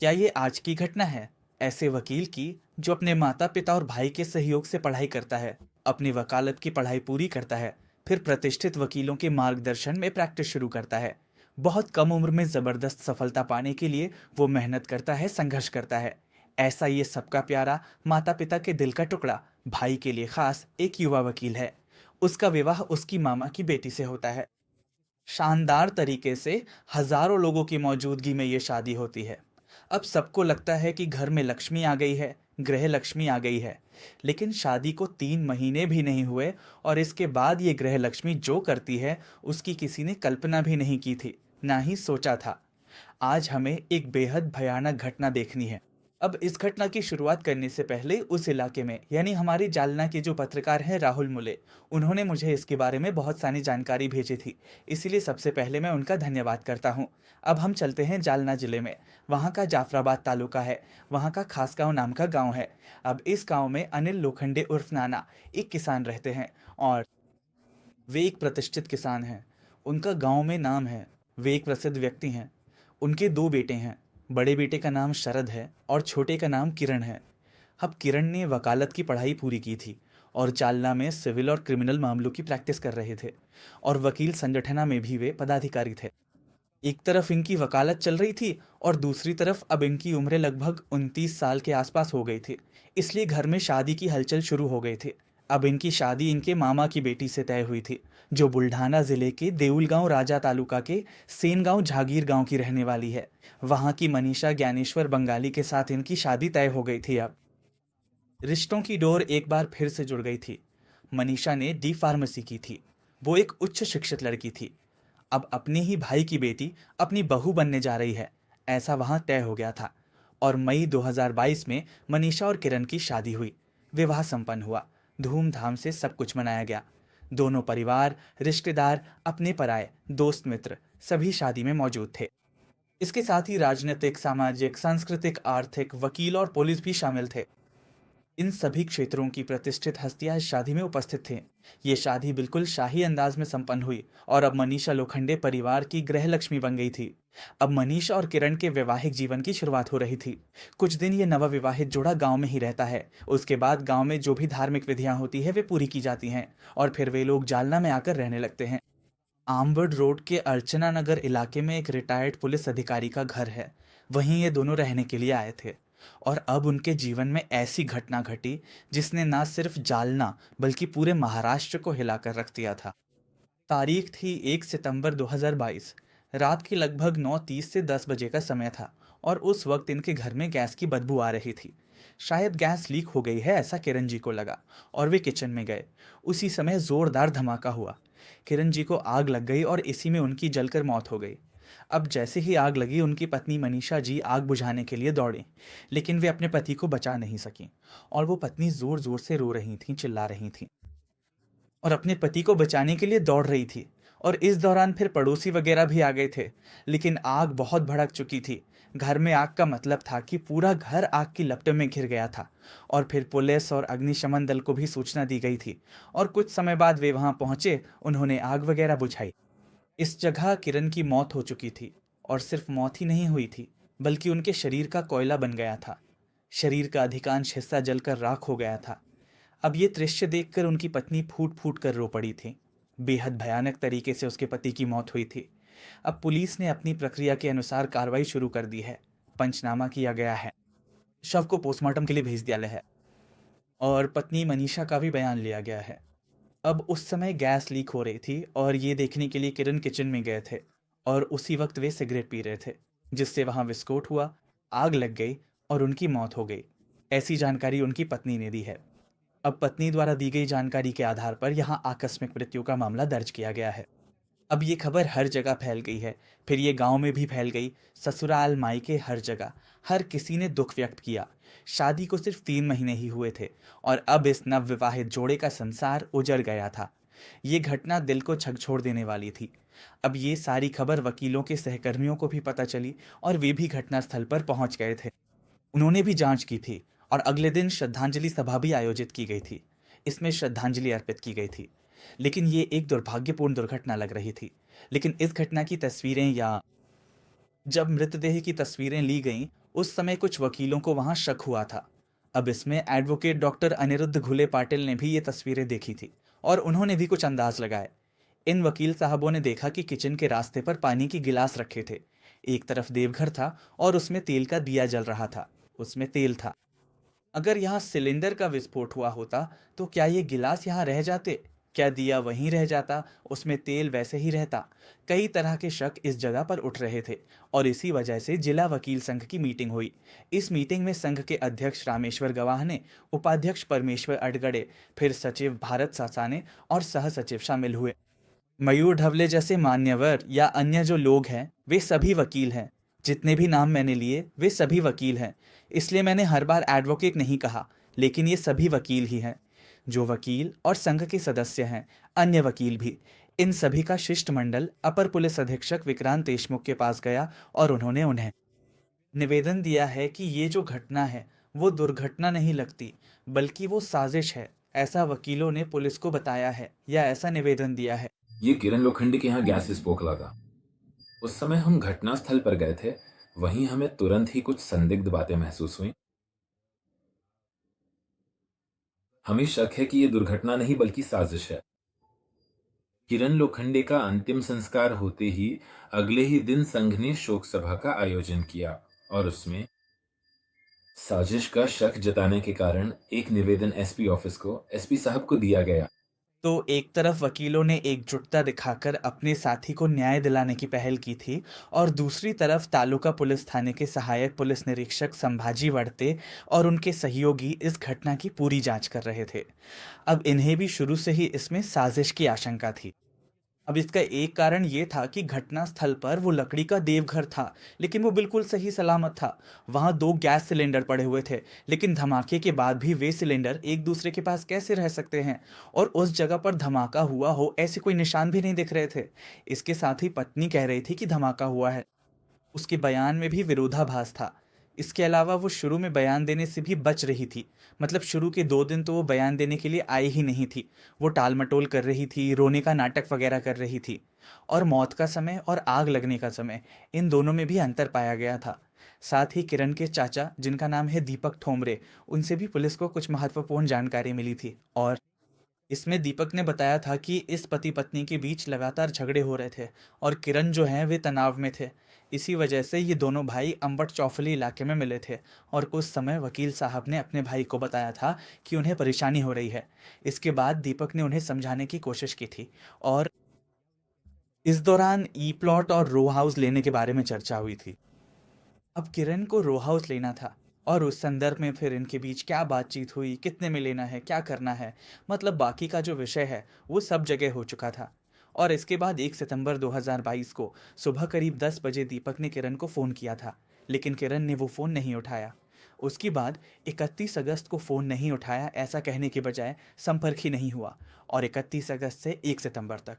क्या ये आज की घटना है? ऐसे वकील की जो अपने माता पिता और भाई के सहयोग से पढ़ाई करता है, अपनी वकालत की पढ़ाई पूरी करता है, फिर प्रतिष्ठित वकीलों के मार्गदर्शन में प्रैक्टिस शुरू करता है। बहुत कम उम्र में जबरदस्त सफलता पाने के लिए वो मेहनत करता है, संघर्ष करता है। ऐसा ये सबका प्यारा माता पिता के दिल का टुकड़ा, भाई के लिए खास एक युवा वकील है। उसका विवाह उसकी मामा की बेटी से होता है। शानदार तरीके से हजारों लोगों की मौजूदगी में ये शादी होती है। अब सबको लगता है कि घर में लक्ष्मी आ गई है, गृह लक्ष्मी आ गई है। लेकिन शादी को 3 महीने भी नहीं हुए और इसके बाद ये गृह लक्ष्मी जो करती है, उसकी किसी ने कल्पना भी नहीं की थी, ना ही सोचा था। आज हमें एक बेहद भयानक घटना देखनी है। अब इस घटना की शुरुआत करने से पहले उस इलाके में यानी हमारी जालना के जो पत्रकार हैं राहुल मुले, उन्होंने मुझे इसके बारे में बहुत सारी जानकारी भेजी थी। इसीलिए सबसे पहले मैं उनका धन्यवाद करता हूँ। अब हम चलते हैं जालना जिले में। वहाँ का जाफराबाद तालुका है। वहाँ का खासगांव नाम का गांव है। अब इस गांव में अनिल लोखंडे उर्फ नाना एक किसान रहते हैं और वे एक प्रतिष्ठित किसान हैं। उनका गांव में नाम है। वे एक प्रसिद्ध व्यक्ति हैं। उनके 2 बेटे हैं। बड़े बेटे का नाम शरद है और छोटे का नाम किरण है। अब किरण ने वकालत की पढ़ाई पूरी की थी और जालना में सिविल और क्रिमिनल मामलों की प्रैक्टिस कर रहे थे और वकील संगठना में भी वे पदाधिकारी थे। एक तरफ इनकी वकालत चल रही थी और दूसरी तरफ अब इनकी उम्रें लगभग 29 साल के आसपास हो गई थी। इसलिए घर में शादी की हलचल शुरू हो गई थी। अब इनकी शादी इनके मामा की बेटी से तय हुई थी, जो बुल्ढाना जिले के देउल गांव राजा तालुका के सेन गांव झागीर गांव की रहने वाली है। वहां की मनीषा ज्ञानेश्वर बंगाली के साथ इनकी शादी तय हो गई थी। अब रिश्तों की डोर एक बार फिर से जुड़ गई थी। मनीषा ने डी फार्मेसी की थी। वो एक उच्च शिक्षित लड़की थी। अब अपने ही भाई की बेटी अपनी बहू बनने जा रही है, ऐसा वहां तय हो गया था। और मई 2022 में मनीषा और किरण की शादी हुई। विवाह संपन्न हुआ। धूमधाम से सब कुछ मनाया गया। दोनों परिवार, रिश्तेदार, अपने पराए, दोस्त मित्र सभी शादी में मौजूद थे। इसके साथ ही राजनीतिक, सामाजिक, सांस्कृतिक, आर्थिक, वकील और पुलिस भी शामिल थे। इन सभी क्षेत्रों की प्रतिष्ठित हस्तियां इस शादी में उपस्थित थीं। ये शादी बिल्कुल शाही अंदाज में संपन्न हुई और अब मनीषा लोखंडे परिवार की गृह लक्ष्मी बन गई थी। अब मनीषा और किरण के वैवाहिक जीवन की शुरुआत हो रही थी। कुछ दिन ये नवविवाहित जोड़ा गांव में ही रहता है। उसके बाद गांव में जो भी धार्मिक विधियां होती है वे पूरी की जाती हैं और फिर वे लोग जालना में आकर रहने लगते हैं। आमबड़ रोड के अर्चना नगर इलाके में एक रिटायर्ड पुलिस अधिकारी का घर है। वहीं ये दोनों रहने के लिए आए थे। और अब उनके जीवन में ऐसी घटना घटी जिसने ना सिर्फ जालना बल्कि पूरे महाराष्ट्र को हिलाकर रख दिया था। तारीख थी 1 सितंबर 2022। रात की लगभग 9:30 से 10 बजे का समय था और उस वक्त इनके घर में गैस की बदबू आ रही थी। शायद गैस लीक हो गई है, ऐसा किरण जी को लगा और वे किचन में गए। उसी समय जोरदार धमाका हुआ। किरण जी को आग लग गई और इसी में उनकी जलकर मौत हो गई। अब जैसे ही आग लगी, उनकी पत्नी मनीषा जी आग बुझाने के लिए दौड़ी, लेकिन वे अपने पति को बचा नहीं सकीं और वो पत्नी जोर जोर से रो रही थीं, चिल्ला रही थीं और अपने पति को बचाने के लिए दौड़ रही थी। और इस दौरान फिर पड़ोसी वगैरह भी आ गए थे। लेकिन आग बहुत भड़क चुकी थी। घर में आग का मतलब था कि पूरा घर आग की लपटों में घिर गया था। और फिर पुलिस और अग्निशमन दल को भी सूचना दी गई थी और कुछ समय बाद वे वहां पहुंचे। उन्होंने आग वगैरह बुझाई। इस जगह किरण की मौत हो चुकी थी और सिर्फ मौत ही नहीं हुई थी, बल्कि उनके शरीर का कोयला बन गया था। शरीर का अधिकांश हिस्सा जलकर राख हो गया था। अब ये दृश्य देखकर उनकी पत्नी फूट फूट कर रो पड़ी थी। बेहद भयानक तरीके से उसके पति की मौत हुई थी। अब पुलिस ने अपनी प्रक्रिया के अनुसार कार्रवाई शुरू कर दी है। पंचनामा किया गया है। शव को पोस्टमार्टम के लिए भेज दिया गया है और पत्नी मनीषा का भी बयान लिया गया है। अब उस समय गैस लीक हो रही थी और ये देखने के लिए किरण किचन में गए थे और उसी वक्त वे सिगरेट पी रहे थे, जिससे वहां विस्फोट हुआ, आग लग गई और उनकी मौत हो गई। ऐसी जानकारी उनकी पत्नी ने दी है। अब पत्नी द्वारा दी गई जानकारी के आधार पर यहां आकस्मिक मृत्यु का मामला दर्ज किया गया है। अब ये खबर हर जगह फैल गई है। फिर ये गांव में भी फैल गई। ससुराल, मायके, हर जगह हर किसी ने दुख व्यक्त किया। शादी को सिर्फ 3 महीने ही हुए थे और अब इस नवविवाहित जोड़े का संसार उजड़ गया था। ये घटना दिल को झकझोर देने वाली थी। अब ये सारी खबर वकीलों के सहकर्मियों को भी पता चली और वे भी घटनास्थल पर पहुंच गए थे। उन्होंने भी जांच की थी और अगले दिन श्रद्धांजलि सभा भी आयोजित की गई थी। इसमें श्रद्धांजलि अर्पित की गई थी। लेकिन ये एक दुर्भाग्यपूर्ण दुर्घटना लग रही थी। लेकिन इस घटना की तस्वीरें या जब मृतदेह की तस्वीरें ली गईं उस समय कुछ वकीलों को वहां शक हुआ था। अब इसमें एडवोकेट डॉक्टर अनिरुद्ध घुले पाटिल ने भी ये तस्वीरें देखी थी और उन्होंने भी कुछ अंदाज लगाए। इन वकील साहबों ने देखा कि किचन के रास्ते पर पानी की गिलास रखे थे। एक तरफ देवघर था और उसमें तेल का दिया जल रहा था। उसमें तेल था। अगर यहाँ सिलेंडर का विस्फोट हुआ होता तो क्या ये गिलास यहाँ रह जाते? क्या दिया वहीं रह जाता? उसमें तेल वैसे ही रहता? कई तरह के शक इस जगह पर उठ रहे थे और इसी वजह से जिला वकील संघ की मीटिंग हुई। इस मीटिंग में संघ के अध्यक्ष रामेश्वर गवाह ने, उपाध्यक्ष परमेश्वर अडगड़े, फिर सचिव भारत सासाने और सह सचिव शामिल हुए। मयूर ढवले जैसे मान्यवर या अन्य जो लोग हैं वे सभी वकील हैं। जितने भी नाम मैंने लिए वे सभी वकील हैं। इसलिए मैंने हर बार एडवोकेट नहीं कहा, लेकिन ये सभी वकील ही हैं। जो वकील और संघ के सदस्य हैं, अन्य वकील भी, इन सभी का शिष्टमंडल अपर पुलिस अधीक्षक विक्रांत देशमुख के पास गया और उन्होंने उन्हें निवेदन दिया है कि ये जो घटना है वो दुर्घटना नहीं लगती, बल्कि वो साजिश है। ऐसा वकीलों ने पुलिस को बताया है या ऐसा निवेदन दिया है। ये किरण लोखंडे के यहाँ गैस विस्फोट लगा। उस समय हम घटनास्थल पर गए थे। वहीं हमें तुरंत ही कुछ संदिग्ध बातें महसूस हुई। हमें शक है कि ये दुर्घटना नहीं बल्कि साजिश है। किरण लोखंडे का अंतिम संस्कार होते ही अगले ही दिन संघ ने शोक सभा का आयोजन किया और उसमें साजिश का शक जताने के कारण एक निवेदन एसपी ऑफिस को एसपी साहब को दिया गया। तो एक तरफ वकीलों ने एकजुटता दिखाकर अपने साथी को न्याय दिलाने की पहल की थी और दूसरी तरफ तालुका पुलिस थाने के सहायक पुलिस निरीक्षक संभाजी वड़ते और उनके सहयोगी इस घटना की पूरी जांच कर रहे थे। अब इन्हें भी शुरू से ही इसमें साजिश की आशंका थी। अब इसका एक कारण ये था कि घटना स्थल पर वो लकड़ी का देवघर था, लेकिन वो बिल्कुल सही सलामत था। वहां दो गैस सिलेंडर पड़े हुए थे, लेकिन धमाके के बाद भी वे सिलेंडर एक दूसरे के पास कैसे रह सकते हैं? और उस जगह पर धमाका हुआ हो ऐसे कोई निशान भी नहीं दिख रहे थे। इसके साथ ही पत्नी कह रही थी कि धमाका हुआ है। उसके बयान में भी विरोधाभास था। इसके अलावा वो शुरू में बयान देने से भी बच रही थी। मतलब शुरू के 2 दिन तो वो बयान देने के लिए आई ही नहीं थी। वो टाल मटोल कर रही थी, रोने का नाटक वगैरह कर रही थी। और मौत का समय और आग लगने का समय, इन दोनों में भी अंतर पाया गया था। साथ ही किरण के चाचा, जिनका नाम है दीपक ठोमरे, उनसे भी पुलिस को कुछ महत्वपूर्ण जानकारी मिली थी। और इसमें दीपक ने बताया था कि इस पति पत्नी के बीच लगातार झगड़े हो रहे थे और किरण जो हैं वे तनाव में थे। इसी वजह से ये दोनों भाई अंबट चौफली इलाके में मिले थे और कुछ समय वकील साहब ने अपने भाई को बताया था कि उन्हें परेशानी हो रही है। इसके बाद दीपक ने उन्हें समझाने की कोशिश की थी और इस दौरान ई प्लॉट और रो हाउस लेने के बारे में चर्चा हुई थी। अब किरण को रो हाउस लेना था और उस संदर्भ में फिर इनके बीच क्या बातचीत हुई, कितने में लेना है, क्या करना है, मतलब बाकी का जो विषय है वो सब जगह हो चुका था। और इसके बाद 1 सितंबर 2022 को सुबह करीब 10 बजे दीपक ने किरण को फ़ोन किया था, लेकिन किरण ने वो फ़ोन नहीं उठाया। उसके बाद 31 अगस्त को फ़ोन नहीं उठाया ऐसा कहने के बजाय संपर्क ही नहीं हुआ, और 31 अगस्त से 1 सितंबर तक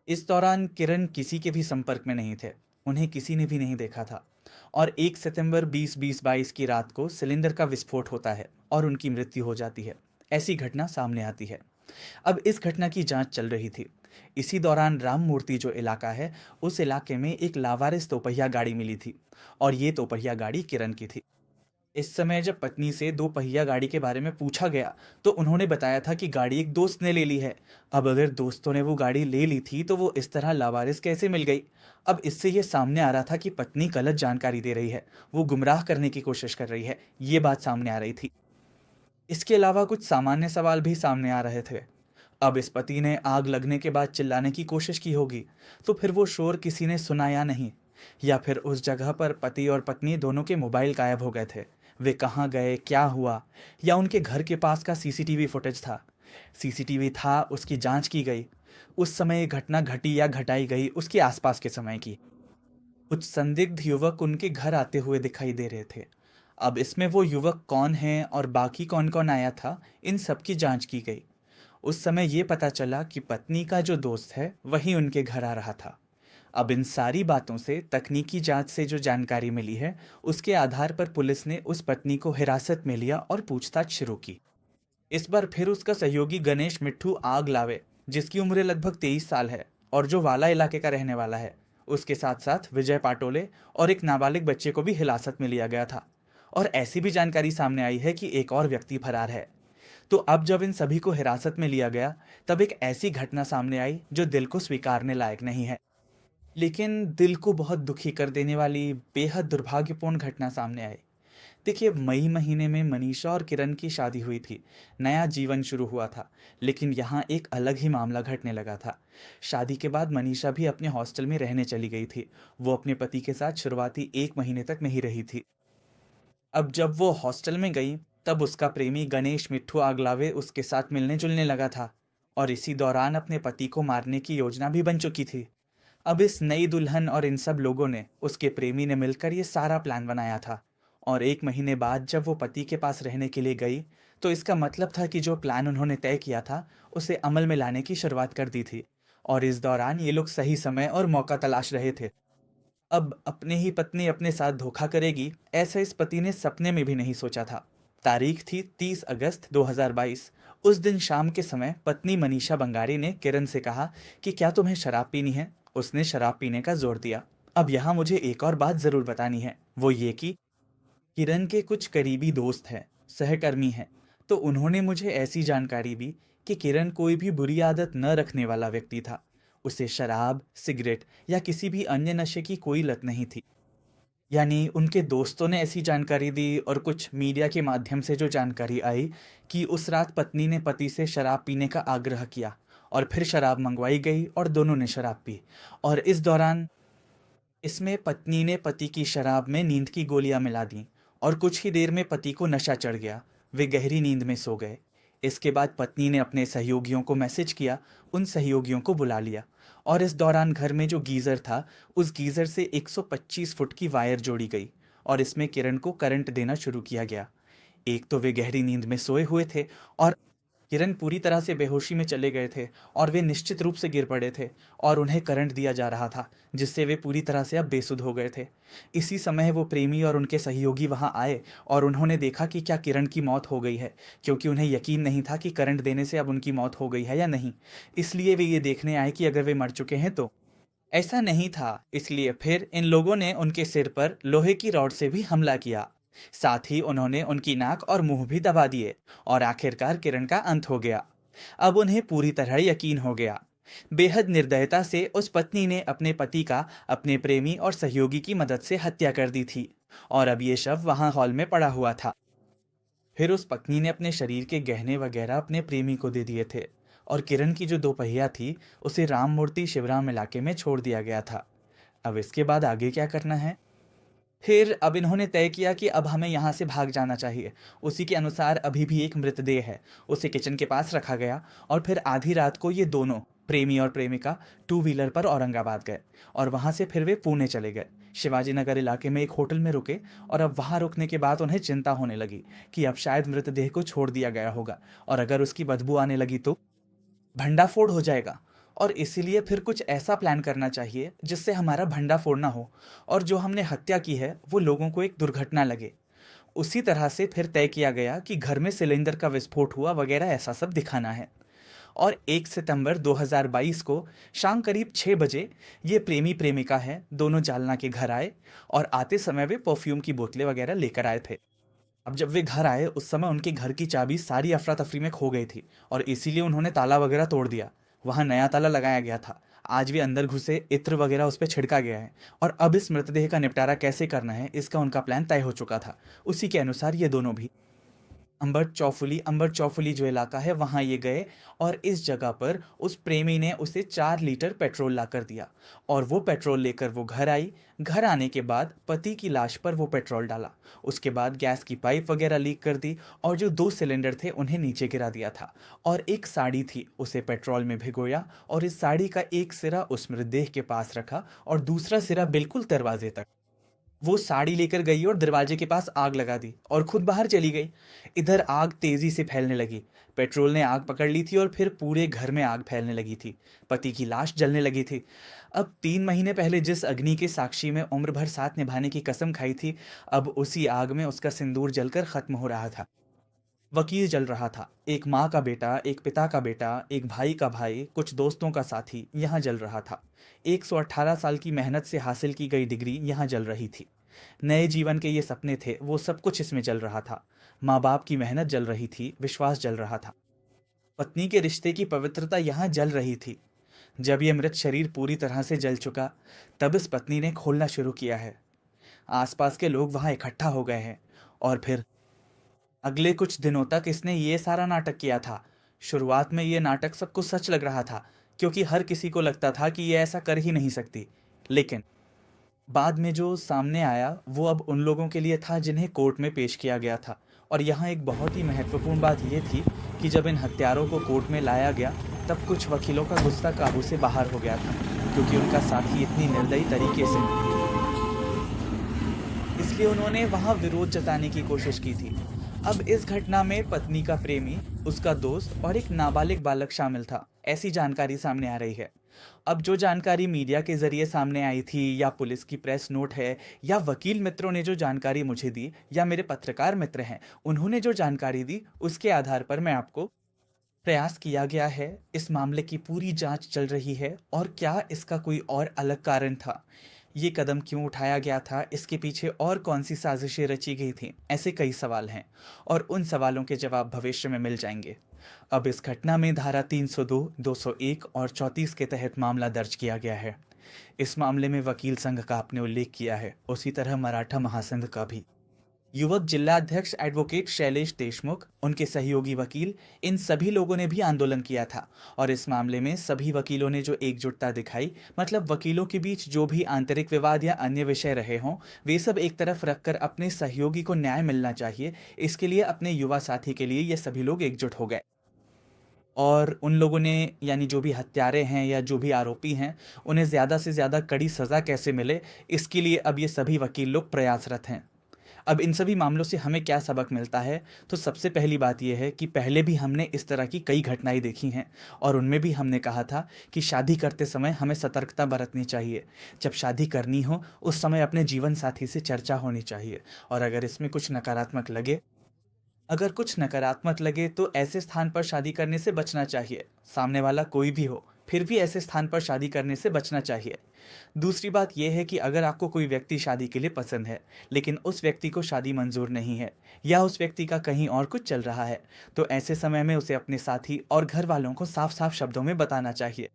इस दौरान किरण किसी के भी संपर्क में नहीं थे। उन्हें किसी ने भी नहीं देखा था। और 1 सितंबर 2022 की रात को सिलेंडर का विस्फोट होता है और उनकी मृत्यु हो जाती है। ऐसी घटना सामने आती है। अब इस घटना की जांच चल रही थी। इसी दौरान राम मूर्ति जो इलाका है, उस इलाके में एक लावारिस दोपहिया गाड़ी मिली थी और ये दोपहिया गाड़ी किरण की थी। इस समय जब पत्नी से दो पहिया गाड़ी के बारे में पूछा गया तो उन्होंने बताया था कि गाड़ी एक दोस्त ने ले ली है। अब अगर दोस्तों ने वो गाड़ी ले ली थी तो वो इस तरह लावारिस कैसे मिल गई? अब इससे ये सामने आ रहा था कि पत्नी गलत जानकारी दे रही है, वो गुमराह करने की कोशिश कर रही है, ये बात सामने आ रही थी। इसके अलावा कुछ सामान्य सवाल भी सामने आ रहे थे। अब इस पति ने आग लगने के बाद चिल्लाने की कोशिश की होगी, तो फिर वो शोर किसी ने सुना या नहीं? या फिर उस जगह पर पति और पत्नी दोनों के मोबाइल गायब हो गए थे? वे कहाँ गए, क्या हुआ? या उनके घर के पास का सीसीटीवी फुटेज था? सीसीटीवी था, उसकी जांच की गई। उस समय ये घटना घटी या घटाई गई उसके आसपास के समय की। कुछ संदिग्ध युवक उनके घर आते हुए दिखाई दे रहे थे। अब इसमें वो युवक कौन है और बाकी कौन कौन आया था, इन सब की जांच की गई। उस समय ये पता चला कि पत्नी का जो दोस्त है वही उनके घर आ रहा था। अब इन सारी बातों से, तकनीकी जांच से जो जानकारी मिली है, उसके आधार पर पुलिस ने उस पत्नी को हिरासत में लिया और पूछताछ शुरू की। इस बार फिर उसका सहयोगी गणेश मिट्ठू आग लावे, जिसकी उम्र लगभग 23 साल है और जो वाला इलाके का रहने वाला है, उसके साथ साथ विजय पाटोले और एक नाबालिग बच्चे को भी हिरासत में लिया गया था। और ऐसी भी जानकारी सामने आई है कि एक और व्यक्ति फरार है। तो अब जब इन सभी को हिरासत में लिया गया, तब एक ऐसी घटना सामने आई जो दिल को स्वीकारने लायक नहीं है। लेकिन दिल को बहुत दुखी कर देने वाली बेहद दुर्भाग्यपूर्ण घटना सामने आई। देखिए, मई महीने में मनीषा और किरण की शादी हुई थी। नया जीवन शुरू हुआ था। लेकिन यहाँ एक अलग ही मामला घटने लगा था। शादी के बाद मनीषा भी अपने हॉस्टल में रहने चली गई थी। वो अपने पति के साथ शुरुआती 1 महीने तक नहीं रही थी। अब जब वो हॉस्टल में गई, तब उसका प्रेमी गणेश मिट्ठू आगलावे उसके साथ मिलने जुलने लगा था। और इसी दौरान अपने पति को मारने की योजना भी बन चुकी थी। अब इस नई दुल्हन और इन सब लोगों ने, उसके प्रेमी ने मिलकर ये सारा प्लान बनाया था। और 1 महीने बाद जब वो पति के पास रहने के लिए गई, तो इसका मतलब था कि जो प्लान उन्होंने तय किया था, उसे अमल में लाने की शुरुआत कर दी थी। और इस दौरान ये लोग सही समय और मौका तलाश रहे थे। अब अपने ही पत्नी अपने साथ धोखा करेगी, ऐसा इस पति ने सपने में भी नहीं सोचा था। तारीख थी 30 अगस्त 2022। उस दिन शाम के समय पत्नी मनीषा बंगारी ने किरण से कहा कि क्या तुम्हें शराब पीनी है। उसने शराब पीने का जोर दिया। अब यहाँ मुझे एक और बात जरूर बतानी है, वो ये कि किरण के कुछ करीबी दोस्त हैं, सहकर्मी हैं। तो उन्होंने मुझे ऐसी जानकारी दी कि किरण कोई भी बुरी आदत न रखने वाला व्यक्ति था। उसे शराब, सिगरेट या किसी भी अन्य नशे की कोई लत नहीं थी। यानी उनके दोस्तों ने ऐसी जानकारी दी और कुछ मीडिया के माध्यम से जो जानकारी आई कि उस रात पत्नी ने पति से शराब पीने का आग्रह किया और फिर शराब मंगवाई गई और दोनों ने शराब पी। और इस दौरान इसमें पत्नी ने पति की शराब में नींद की गोलियां मिला दी और कुछ ही देर में पति को नशा चढ़ गया। वे गहरी नींद में सो गए। इसके बाद पत्नी ने अपने सहयोगियों को मैसेज किया, उन सहयोगियों को बुला लिया। और इस दौरान घर में जो गीज़र था, उस गीज़र से 125 फुट की वायर जोड़ी गई और इसमें किरण को करंट देना शुरू किया गया। एक तो वे गहरी नींद में सोए हुए थे और किरण पूरी तरह से बेहोशी में चले गए थे और वे निश्चित रूप से गिर पड़े थे और उन्हें करंट दिया जा रहा था, जिससे वे पूरी तरह से अब बेसुध हो गए थे। इसी समय वो प्रेमी और उनके सहयोगी वहां आए और उन्होंने देखा कि क्या किरण की मौत हो गई है, क्योंकि उन्हें यकीन नहीं था कि करंट देने से अब उनकी मौत हो गई है या नहीं। इसलिए वे ये देखने आए कि अगर वे मर चुके हैं तो। ऐसा नहीं था, इसलिए फिर इन लोगों ने उनके सिर पर लोहे की रॉड से भी हमला किया। साथ ही उन्होंने उनकी नाक और मुंह भी दबा दिए और आखिरकार किरण का अंत हो गया। अब उन्हें पूरी तरह यकीन हो गया। बेहद निर्दयता से उस पत्नी ने अपने पति का अपने प्रेमी और सहयोगी की मदद से हत्या कर दी थी और अब ये शव वहां हॉल में पड़ा हुआ था। फिर उस पत्नी ने अपने शरीर के गहने वगैरह अपने प्रेमी को दे दिए थे और किरण की जो दोपहिया थी, उसे राम मूर्ति शिवराम इलाके में छोड़ दिया गया था। अब इसके बाद आगे क्या करना है? फिर अब इन्होंने तय किया कि अब हमें यहाँ से भाग जाना चाहिए। उसी के अनुसार अभी भी एक मृतदेह है, उसे किचन के पास रखा गया और फिर आधी रात को ये दोनों, प्रेमी और प्रेमिका, 2 व्हीलर पर औरंगाबाद गए और वहाँ से फिर वे पुणे चले गए। शिवाजी नगर इलाके में एक होटल में रुके और अब वहाँ रुकने के बाद उन्हें चिंता होने लगी कि अब शायद मृतदेह को छोड़ दिया गया होगा और अगर उसकी बदबू आने लगी तो भंडाफोड़ हो जाएगा। और इसीलिए फिर कुछ ऐसा प्लान करना चाहिए जिससे हमारा भंडाफोड़ ना हो और जो हमने हत्या की है वो लोगों को एक दुर्घटना लगे। उसी तरह से फिर तय किया गया कि घर में सिलेंडर का विस्फोट हुआ वगैरह ऐसा सब दिखाना है। और 1 सितंबर 2022 को शाम करीब 6 बजे ये प्रेमी प्रेमिका है दोनों जालना के घर आए और आते समय वे परफ्यूम की बोतलें वगैरह लेकर आए थे। अब जब वे घर आए उस समय उनके घर की चाबी सारी अफरा तफरी में खो गई थी और इसीलिए उन्होंने ताला वगैरह तोड़ दिया। वहां नया ताला लगाया गया था। आज भी अंदर घुसे इत्र वगैरह उस पर छिड़का गया है और अब इस मृतदेह का निपटारा कैसे करना है इसका उनका प्लान तय हो चुका था। उसी के अनुसार ये दोनों भी अंबर चौफुली जो इलाका है वहां ये गए और इस जगह पर उस प्रेमी ने उसे 4 लीटर पेट्रोल ला कर दिया और वो पेट्रोल लेकर वो घर आई। घर आने के बाद पति की लाश पर वो पेट्रोल डाला। उसके बाद गैस की पाइप वगैरह लीक कर दी और जो 2 सिलेंडर थे उन्हें नीचे गिरा दिया था और एक साड़ी थी उसे पेट्रोल में भिगोया और इस साड़ी का एक सिरा उस मृतदेह के पास रखा और दूसरा सिरा बिल्कुल दरवाजे तक। वो साड़ी लेकर गई और दरवाजे के पास आग लगा दी और खुद बाहर चली गई। इधर आग तेजी से फैलने लगी। पेट्रोल ने आग पकड़ ली थी और फिर पूरे घर में आग फैलने लगी थी। पति की लाश जलने लगी थी। अब 3 महीने पहले जिस अग्नि के साक्षी में उम्र भर साथ निभाने की कसम खाई थी, अब उसी आग में उसका सिंदूर जलकर खत्म हो रहा था। वकील जल रहा था। एक माँ का बेटा, एक पिता का बेटा, एक भाई का भाई, कुछ दोस्तों का साथी यहाँ जल रहा था। 118 साल की मेहनत से हासिल की गई डिग्री यहाँ जल रही थी। नए जीवन के ये सपने थे, वो सब कुछ इसमें जल रहा था। माँ बाप की मेहनत जल रही थी, विश्वास जल रहा था। पत्नी के रिश्ते की पवित्रता यहाँ जल रही थी। जब ये मृत शरीर पूरी तरह से जल चुका, तब इस पत्नी ने खोलना शुरू किया है। आसपास के लोग वहां इकट्ठा हो गए हैं। और फिर अगले कुछ दिनों तक इसने ये सारा नाटक किया था। शुरुआत में ये नाटक सबको सच लग रहा था, क्योंकि हर किसी को लगता था कि ये ऐसा कर ही नहीं सकती। लेकिन बाद में जो सामने आया वो अब उन लोगों के लिए था जिन्हें कोर्ट में पेश किया गया था। और यहाँ एक बहुत ही महत्वपूर्ण बात यह थी कि जब इन हत्यारों को कोर्ट में लाया गया, तब कुछ वकीलों का गुस्सा काबू से बाहर हो गया था, क्योंकि उनका साथी इतनी निर्दयी तरीके से, इसलिए उन्होंने वहां विरोध जताने की कोशिश की थी। अब इस घटना में पत्नी का प्रेमी, उसका दोस्त और एक नाबालिग बालक शामिल था, ऐसी जानकारी सामने आ रही है। अब जो जानकारी मीडिया के जरिए सामने आई थी, या पुलिस की प्रेस नोट है, या वकील मित्रों ने जो जानकारी मुझे दी, या मेरे पत्रकार मित्र हैं उन्होंने जो जानकारी दी, उसके आधार पर मैं आपको प्रयास किया गया है। इस मामले की पूरी जांच चल रही है, और क्या इसका कोई और अलग कारण था, ये कदम क्यों उठाया गया था, इसके पीछे और कौन सी साजिशें रची गई थी, ऐसे कई सवाल हैं। और उन सवालों के जवाब भविष्य में मिल जाएंगे। अब इस घटना में धारा 302, 201 और 34 के तहत मामला दर्ज किया गया है। इस मामले में वकील संघ का आपने उल्लेख किया है, उसी तरह मराठा महासंघ का भी। युवक जिलाध्यक्ष एडवोकेट शैलेश देशमुख, उनके सहयोगी वकील, इन सभी लोगों ने भी आंदोलन किया था। और इस मामले में सभी वकीलों ने जो एकजुटता दिखाई, मतलब वकीलों के बीच जो भी आंतरिक विवाद या अन्य विषय रहे हों, वे सब एक तरफ रखकर अपने सहयोगी को न्याय मिलना चाहिए, इसके लिए अपने युवा साथी के लिए ये सभी लोग एकजुट हो गए। और उन लोगों ने, यानी जो भी हत्यारे हैं या जो भी आरोपी हैं, उन्हें ज़्यादा से ज़्यादा कड़ी सज़ा कैसे मिले, इसके लिए अब ये सभी वकील लोग प्रयासरत हैं। अब इन सभी मामलों से हमें क्या सबक मिलता है? तो सबसे पहली बात यह है कि पहले भी हमने इस तरह की कई घटनाएं देखी हैं, और उनमें भी हमने कहा था कि शादी करते समय हमें सतर्कता बरतनी चाहिए। जब शादी करनी हो, उस समय अपने जीवन साथी से चर्चा होनी चाहिए। और अगर कुछ नकारात्मक लगे तो ऐसे स्थान पर शादी करने से बचना चाहिए। सामने वाला कोई भी हो, फिर भी ऐसे स्थान पर शादी करने से बचना चाहिए। दूसरी बात यह है कि अगर आपको कोई व्यक्ति शादी के लिए पसंद है, लेकिन उस व्यक्ति को शादी मंजूर नहीं है, या उस व्यक्ति का कहीं और कुछ चल रहा है, तो ऐसे समय में उसे अपने साथी और घर वालों को साफ साफ शब्दों में बताना चाहिए।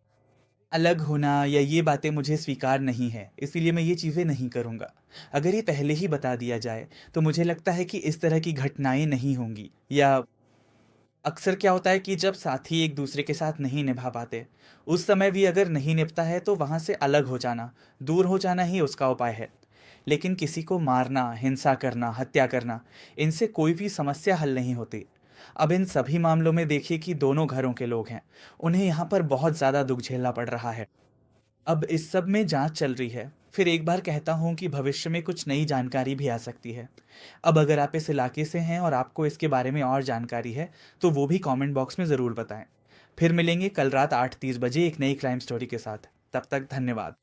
अलग होना या ये बातें मुझे स्वीकार नहीं है, इसीलिए मैं ये चीज़ें नहीं करूँगा। अगर ये पहले ही बता दिया जाए, तो मुझे लगता है कि इस तरह की घटनाएं नहीं होंगी। या अक्सर क्या होता है कि जब साथी एक दूसरे के साथ नहीं निभा पाते, उस समय भी अगर नहीं निभता है, तो वहाँ से अलग हो जाना, दूर हो जाना ही उसका उपाय है। लेकिन किसी को मारना, हिंसा करना, हत्या करना, इनसे कोई भी समस्या हल नहीं होती। अब इन सभी मामलों में देखिए कि दोनों घरों के लोग हैं, उन्हें यहाँ पर बहुत ज़्यादा दुख झेलना पड़ रहा है। अब इस सब में जांच चल रही है। फिर एक बार कहता हूँ कि भविष्य में कुछ नई जानकारी भी आ सकती है। अब अगर आप इस इलाके से हैं और आपको इसके बारे में और जानकारी है, तो वो भी कमेंट बॉक्स में ज़रूर बताएं। फिर मिलेंगे कल रात 8:30 बजे एक नई क्राइम स्टोरी के साथ। तब तक धन्यवाद।